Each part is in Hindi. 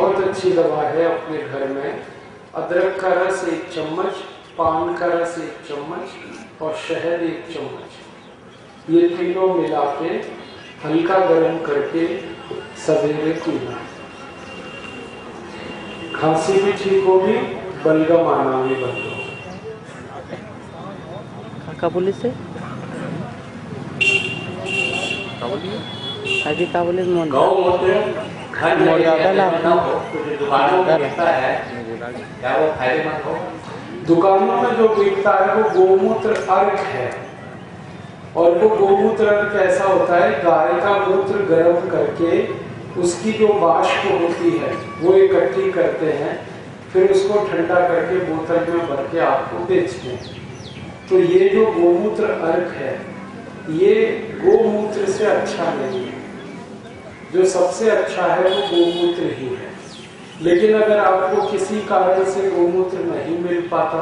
बहुत अच्छी दवा है अपने घर में। अदरक का रस 1 चम्मच, पान का रस 1 चम्मच और शहद 1 चम्मच, ये तीनों मिला के हल्का गर्म करके सवेरे पीना। खांसी भी ठीक होगी, बलगम आना भी बंद होगा। काबुली से अभी काबुली में दुकानों में जो बिकता है वो गोमूत्र अर्क है। और वो गोमूत्र अर्क ऐसा होता है, गाय का मूत्र गर्म करके उसकी जो वाष्प होती है वो इकट्ठी करते हैं, फिर उसको ठंडा करके बोतल में भर के आपको बेचते हैं। तो ये जो गोमूत्र अर्क है ये गोमूत्र से अच्छा नहीं है। जो सबसे अच्छा है वो गोमूत्र ही है। लेकिन अगर आपको किसी कारण से गोमूत्र नहीं मिल पाता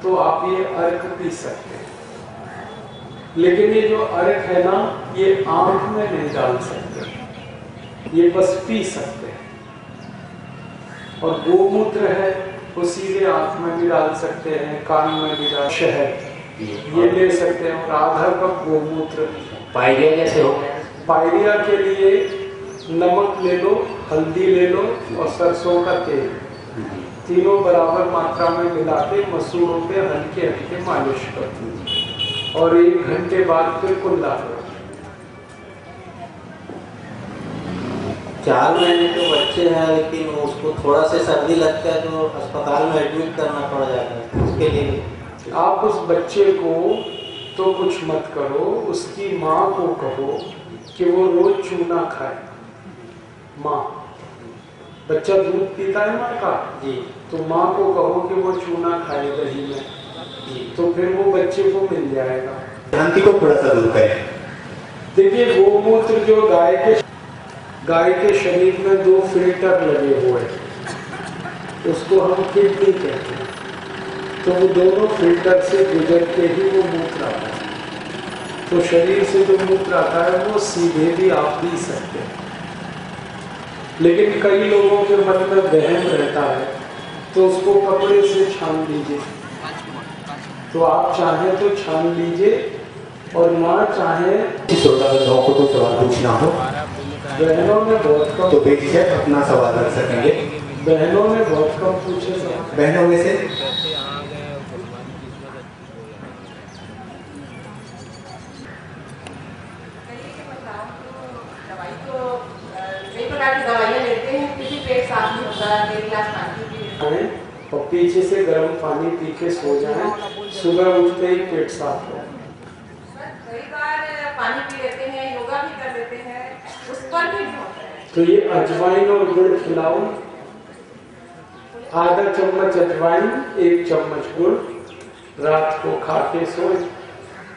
तो आप ये अर्क पी सकते हैं। लेकिन ये जो अर्क है ना, ये आंख में नहीं डाल सकते, ये बस पी सकते हैं। और गोमूत्र है वो सीधे आंख में भी डाल सकते हैं, कान में भी डाल, शहद ये ले सकते हैं। और आधा कप गोमूत्र। पाइडिया कैसे हो? पाइडिया के लिए नमक ले लो, हल्दी ले लो और सरसों का तेल, तीनों बराबर मात्रा में मिला के मसूड़ों पे हल्के हल्के मालिश करो और 1 घंटे बाद फिर कुल्ला करो। 4 महीने के बच्चे हैं लेकिन उसको थोड़ा से सर्दी लगता है तो अस्पताल में एडमिट करना पड़ जाता है, उसके लिए आप उस बच्चे को तो कुछ मत करो, उसकी माँ को कहो कि वो रोज चूना खाए। माँ, बच्चा दूध पीता है माँ का जी, तो माँ को कहो कि वो चूना खाए दही में जी, तो फिर वो बच्चे को मिल जाएगा। भ्रांति को थोड़ा सा दूर करें। देखिए, गोमूत्र जो गाय के शरीर में 2 फिल्टर लगे हुए हैं, उसको हम किडनी कहते हैं। तो वो दोनों फिल्टर से गुजर के ही वो मूत्र आता है। तो शरीर से जो मूत्र आता है वो सीधे भी आप पी सकते हैं। लेकिन कई लोगों के मन में वहम रहता है तो उसको कपड़े से छान लीजिए। तो आप चाहें तो छान लीजिए और ना चाहें श्रोतागणों को तो सवाल पूछना हो, बहनों ने बहुत कम तो बेझिझक अपना सवाल रख सकेंगे। बहनों ने बहुत कम पूछे सवाल। बहनों में से और पीछे से गर्म पानी पी के सो जाएं, सुबह उठते ही पेट साफ हो। कई बार पानी पी लेते हैं, योगा भी कर लेते हैं, उस पर भी होता है। तो ये अजवाइन और गुड़ खिलाओ, आधा चम्मच अजवाइन 1 चम्मच गुड़, रात को खा के सोए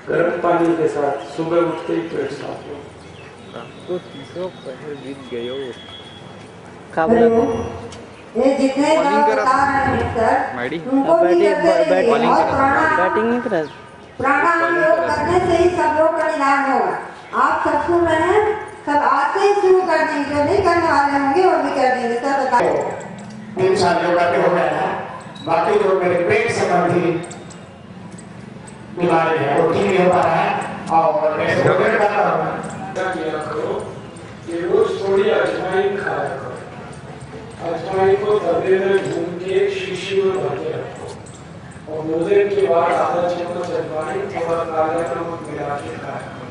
गर्म पानी के साथ, सुबह उठते ही पेट साफ हो। ये जितने बता रहे हैं सर, उनको भी बैटिंग नहीं करा। प्राणायाम योग करने से ही सब लोग का निदान होगा। आप सब सुन रहे हैं, सब आज से ही शुरू कर देंगे, जो नहीं करने वाले होंगे वो भी कर देंगे। सर बताओ 3 साल योगा के हो गया है। बाकी जो मेरे पेट संबंधी बीमारी है वो ठीक नहीं हो पा रहा है और मैं किया करो कि रोज थोड़ी अजवाइन खाया करो। अजवाइन को तवे में भून के शीशी में भर के रखो और भोजन के बाद आधा चम्मच अजवाइन थोड़ा काला नमक मिला के खाया करो।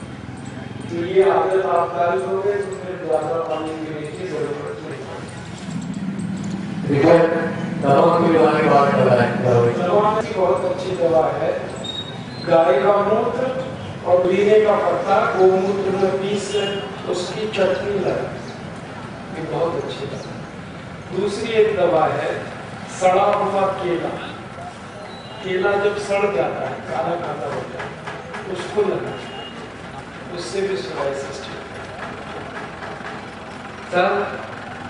तो ये आदत आप डाल दोगे तो फिर ज्यादा पानी पीने की जरूरत नहीं पड़ेगी। दवा की बहुत अच्छी दवा है। गाय का मूत्र और वीरे का पत्ता गोमूत्र में पीस उसकी चटनी लगा, ये बहुत अच्छी दवा। दूसरी एक दवा है सड़ा हुआ केला। केला जब सड़ जाता है, काला काला होता है, उसको लगा, उससे भी सोराइसिस ठीक सर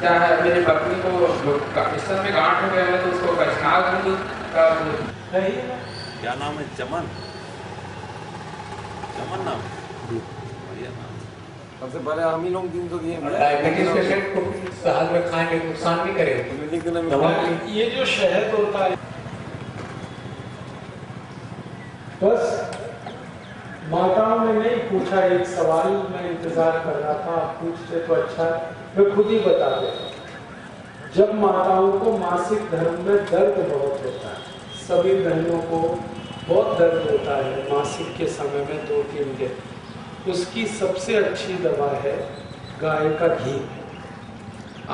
क्या है, मेरी पत्नी को स्तन में गांठ हो गया है तो उसको वैष्णव दूध का है। क्या नाम है? चमन, चमन नाम, बढ़िया नाम। सबसे पहले हम ही लोग दिन तो दिए डायबिटीज पेशेंट को साल में खाएंगे तो नुकसान भी करेगा। ये जो शहद होता है, बस माताओं ने नहीं पूछा, एक सवाल मैं इंतजार कर रहा था, आप पूछते तो अच्छा, मैं खुद ही बता देता। जब माताओं को मासिक धर्म में दर्द बहुत होता है, सभी बहनों को बहुत दर्द होता है मासिक के समय में 2-3 दिन, उसकी सबसे अच्छी दवा है गाय का घी।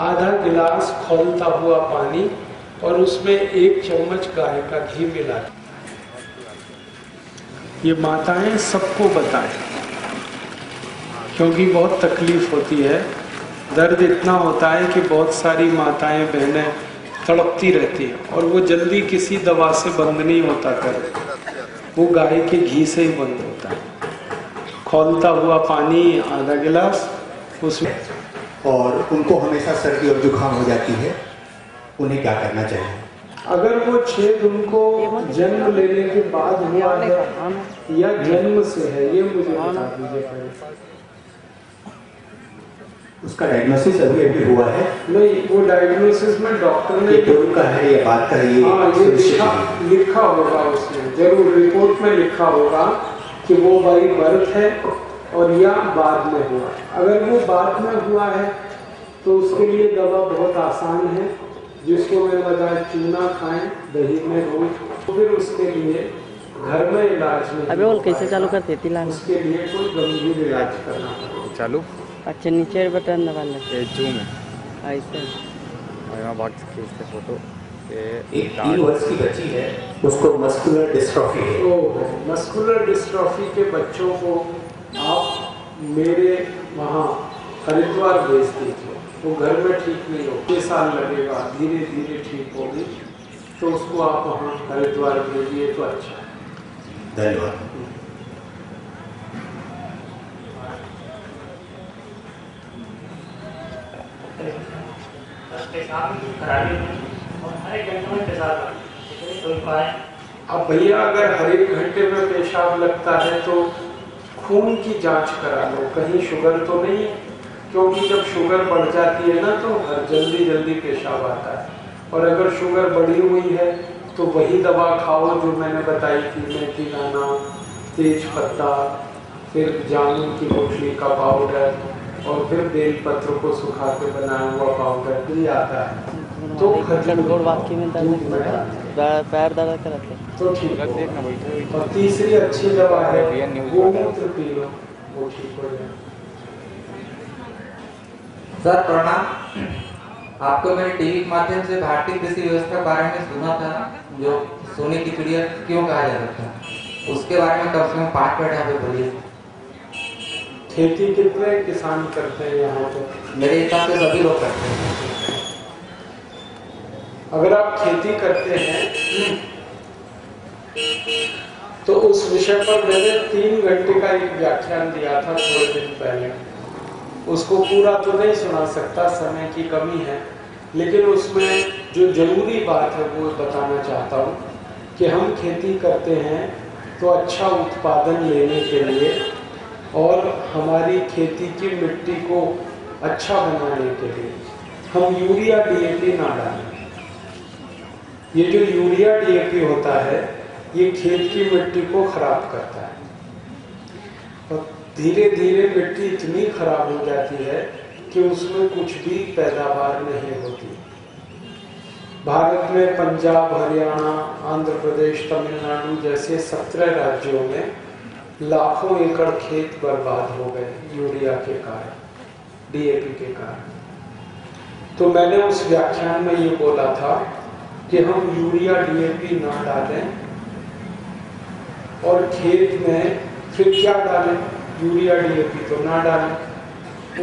आधा गिलास खौलता हुआ पानी और उसमें 1 चम्मच गाय का घी मिला। ये माताएं सबको बताएं, क्योंकि बहुत तकलीफ होती है, दर्द इतना होता है कि बहुत सारी माताएं बहनें तड़पती रहती हैं और वो जल्दी किसी दवा से बंद नहीं होता कर, वो गाय के घी से ही बंद होता है। खौलता हुआ पानी आधा गिलास उसमें। और उनको हमेशा सर्दी और जुकाम हो जाती है, उन्हें क्या करना चाहिए? अगर वो छेद उनको जन्म लेने के बाद हुआ है या जन्म से है, ये मुझे बता दीजिए पहले। उसका डायग्नोसिस अभी हुआ है? नहीं, वो डायग्नोसिस में डॉक्टर ने ये का है या बात का है, ये लिखा होगा उसमें, जरूर रिपोर्ट में लिखा होगा कि वो बाई बर्थ है और या बाद में हुआ। अगर वो बाद में हुआ है तो उसके लिए दवा बहुत आसान है, जिसको मैं बताया चूना खाएं दही में रोज, तो फिर उसके लिए घर में इलाज नहीं। अबे वो कैसे चालू करते थे? उसके लिए कोई गंभीर इलाज करना पड़ेगा। चालू अच्छा, नीचे बटन दबा ले, जूम ऐसे यहाँ बात खींचते फोटो। एक 3 वर्ष की बच्ची है, उसको मस्कुलर डिस्ट्रॉफी है। तो मस्कुलर डिस्ट्रॉफी के बच्चों को आप मेरे वहाँ हरिद्वार भेज दीजिए, वो घर में ठीक नहीं हो, 6 साल लगेगा, धीरे धीरे ठीक होगी, तो उसको आप वहाँ हरिद्वार भेजिए तो अच्छा। धन्यवाद। अब भैया अगर हर 1 घंटे में पेशाब लगता है तो खून की जांच करा लो, कहीं शुगर तो नहीं, क्योंकि जब शुगर बढ़ जाती है ना तो जल्दी जल्दी पेशाब आता है। और अगर शुगर बढ़ी हुई है तो वही दवा खाओ जो मैंने बताई थी, मेथी दाना, तेज पत्ता, फिर जामुन की गुठली का पाउडर और फिर बेल पत्र को सुखा के बनाया हुआ पाउडर भी आता है। तो खजूर वाकई में पैर दर्द करते तो ठीक है। और तीसरी अच्छी दवा है गोमूत्र पी लो, वो ठीक हो जाए। सर प्रणाम, आपको मैंने टीवी के माध्यम से भारतीय कृषि व्यवस्था के बारे में सुना था, जो सोने की चिड़िया क्यों कहा जाता था, उसके बारे में कम से कम 5 मिनट यहाँ पे बोलिए। खेती कितने किसान करते हैं यहाँ पे? मेरे हिसाब से सभी लोग करते हैं। अगर आप खेती करते हैं तो उस विषय पर मैंने 3 घंटे का एक व्याख्यान दिया था थोड़े दिन पहले, उसको पूरा तो नहीं सुना सकता, समय की कमी है, लेकिन उसमें जो जरूरी बात है वो बताना चाहता हूँ कि हम खेती करते हैं तो अच्छा उत्पादन लेने के लिए और हमारी खेती की मिट्टी को अच्छा बनाने के लिए हम यूरिया DAP ना डालें। ये जो यूरिया DAP होता है ये खेत की मिट्टी को खराब करता है और धीरे धीरे मिट्टी इतनी खराब हो जाती है कि उसमें कुछ भी पैदावार नहीं होती। भारत में पंजाब, हरियाणा, आंध्र प्रदेश, तमिलनाडु जैसे 17 राज्यों में लाखों एकड़ खेत बर्बाद हो गए यूरिया के कारण, DAP के कारण। तो मैंने उस व्याख्यान में ये बोला था कि हम यूरिया DAP ना डालें और खेत में फिर क्या डालें, यूरिया DAP तो ना डालें,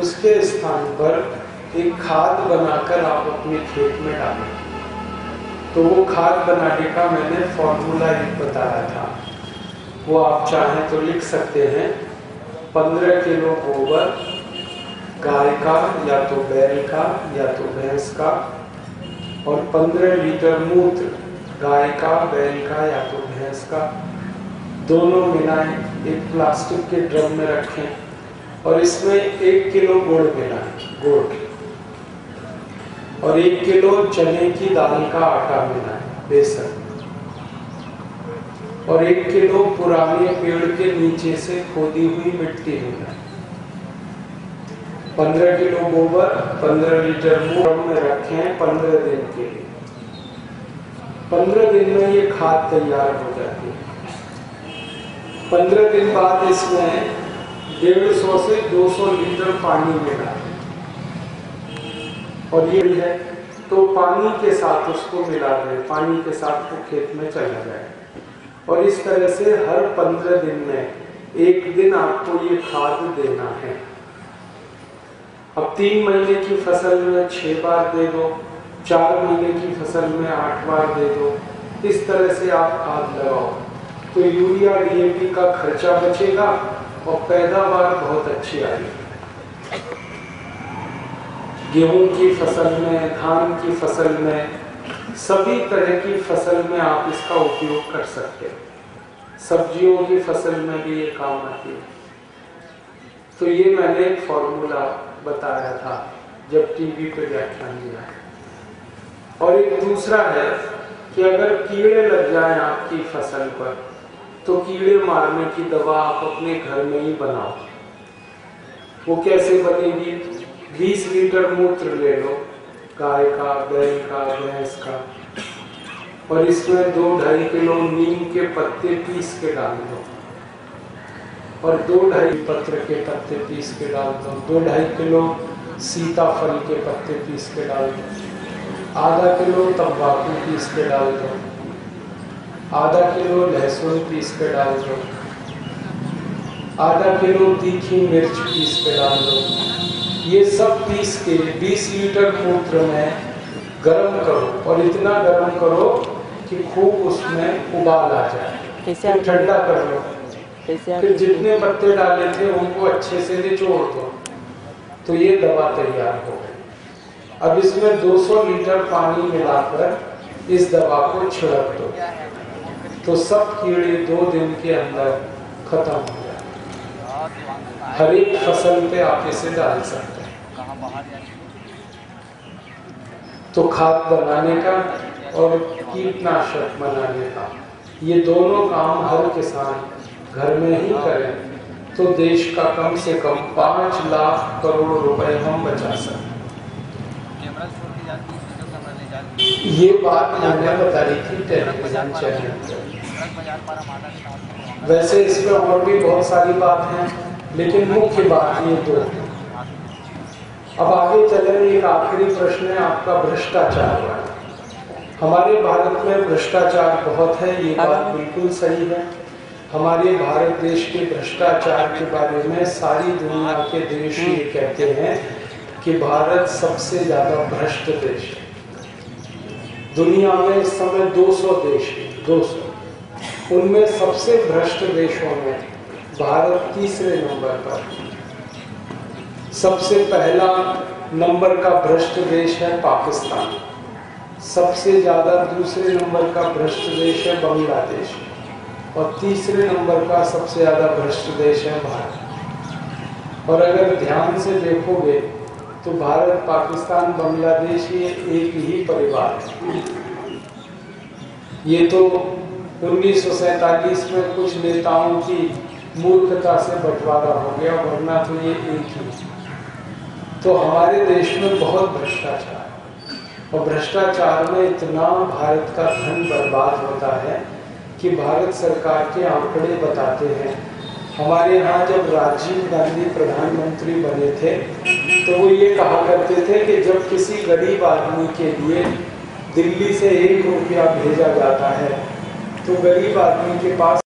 उसके स्थान पर एक खाद बनाकर आप अपने खेत में डालें। तो वो खाद बनाने का मैंने फॉर्मूला एक बताया था, वो आप चाहें तो लिख सकते हैं। 15 किलो गोबर गाय का या तो बैल का या तो भैंस का और 15 लीटर मूत्र गाय का, बैल का या तो भैंस का, दोनों मिलाएं, एक प्लास्टिक के ड्रम में रखें और इसमें 1 किलो गुड़ मिला है, गुड़, और 1 किलो चने की दाल का आटा मिला है, बेसन, और 1 किलो पुराने पेड़ के नीचे से खोदी हुई मिट्टी मिला है, 15 किलो गोबर, 15 लीटर मूंग में रखे हैं 15 दिन के लिए। 15 दिन में ये खाद तैयार हो जाती है। 15 दिन बाद इसमें 150 से 200 लीटर पानी मिला और ये है तो पानी के साथ उसको मिला दें, पानी के साथ वो खेत में चला जाए। और इस तरह से हर 15 दिन में 1 दिन आपको ये खाद देना है। अब 3 महीने की फसल में 6 बार दे दो, 4 महीने की फसल में 8 बार दे दो। इस तरह से आप खाद लगाओ तो यूरिया DAP का खर्चा बचेगा और पैदावार बहुत अच्छी आएगी। गेहूं की फसल में, धान की फसल में, सभी तरह की फसल में आप इसका उपयोग कर सकते हैं। सब्जियों की फसल में भी ये काम आती है। तो ये मैंने एक फॉर्मूला बताया था जब टीवी पे व्याख्यान दिया। और एक दूसरा है कि अगर कीड़े लग जाएं आपकी फसल पर तो कीड़े मारने की दवा आप अपने घर में ही बनाओ। वो कैसे बनेगी? 20 लीटर मूत्र ले लो, गाय का, बैल का, भैंस का, और इसमें 2-2.5 किलो नीम के पत्ते पीस के डाल दो, और 2-2.5 पत्र के पत्ते पीस के डाल दो, 2-2.5 किलो सीताफल के पत्ते पीस के डाल दो, आधा किलो तंबाकू पीस के डाल दो, आधा किलो लहसुन पीस के डाल दो, आधा किलो तीखी मिर्च पीस के डाल दो। ये सब पीस के 20 लीटर मूत्र में गर्म करो, और इतना गर्म करो कि खूब उसमें उबाल आ जाए, फिर ठंडा कर लो। फिर जितने पत्ते डाले थे उनको अच्छे से निचोड़ दो, तो ये दवा तैयार हो गई। अब इसमें 200 लीटर पानी मिलाकर इस दवा को छिड़क दो, तो सब कीड़े 2 दिन के अंदर खत्म हो जाए। हर एक फसल पे आप इसे डाल सकते हैं। तो खाद बनाने का और कीटनाशक बनाने का, ये दोनों काम हर किसान घर में ही करें तो देश का कम से कम 5 लाख करोड़ रुपए हम बचा सकते। ये बात मैंने बताई थी टेलीविजन चैनल पर। वैसे इसमें और भी बहुत सारी बात हैं, लेकिन मुख्य बात ये 2। अब आगे चले, एक आखिरी प्रश्न है आपका, भ्रष्टाचार। हमारे भारत में भ्रष्टाचार बहुत है, ये बात बिल्कुल सही है। हमारे भारत देश के भ्रष्टाचार के बारे में सारी दुनिया के देश ये कहते हैं कि भारत सबसे ज्यादा भ्रष्ट देश है। दुनिया में इस समय 200 देश हैं, 200, उनमें सबसे भ्रष्ट देशों में भारत तीसरे नंबर पर। सबसे पहला नंबर का भ्रष्ट देश है पाकिस्तान, सबसे ज्यादा दूसरे नंबर का भ्रष्ट देश है बांग्लादेश, और तीसरे नंबर का सबसे ज्यादा भ्रष्ट देश है भारत। और अगर ध्यान से देखोगे तो भारत, पाकिस्तान, बांग्लादेश ये एक ही परिवार है। ये तो 1947 में कुछ नेताओं की मूर्खता से बंटवारा हो गया, वरना तो ये एक ही। तो हमारे देश में बहुत भ्रष्टाचार है, और भ्रष्टाचार में इतना भारत का धन बर्बाद होता है कि भारत सरकार के आंकड़े बताते हैं। हमारे यहाँ जब राजीव गांधी प्रधानमंत्री बने थे तो वो ये कहा करते थे कि जब किसी गरीब आदमी के लिए दिल्ली से 1 रुपया भेजा जाता है तो गरीब आदमी के पास